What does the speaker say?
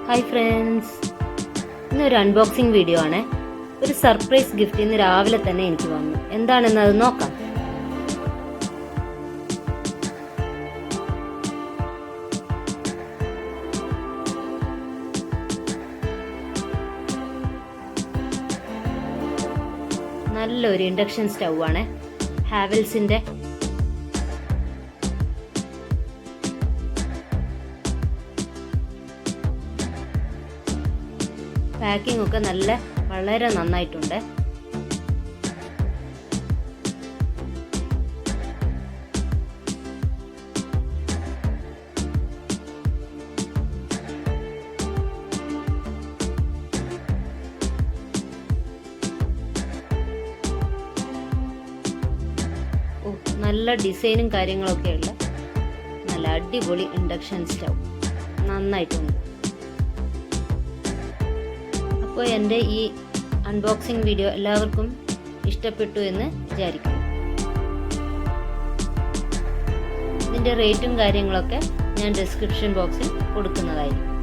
Hi friends, ഇന്നൊരു unboxing video ആണ്. ഒരു സർപ്രൈസ് ഗിഫ്റ്റ് ഇന്ന് രാവിലെ തന്നെ എനിക്ക് വന്നു. എന്താണെന്ന് അത് നോക്കാം. നല്ലൊരു ഇൻഡക്ഷൻ സ്റ്റൗ ആണ്, ഹാവൽസിന്റെ. പാക്കിംഗ് ഒക്കെ വളരെ നന്നായിട്ടുണ്ട്. നല്ല ഡിസൈനും കാര്യങ്ങളൊക്കെ ഉള്ള നല്ല അടിപൊളി ഇൻഡക്ഷൻ സ്റ്റൗ നന്നായിട്ടുണ്ട്. അപ്പോൾ എൻ്റെ ഈ അൺബോക്സിങ് വീഡിയോ എല്ലാവർക്കും ഇഷ്ടപ്പെട്ടു എന്ന് വിചാരിക്കുന്നു. ഇതിൻ്റെ റേറ്റും കാര്യങ്ങളൊക്കെ ഞാൻ ഡിസ്ക്രിപ്ഷൻ ബോക്സിൽ കൊടുക്കുന്നതായിരിക്കും.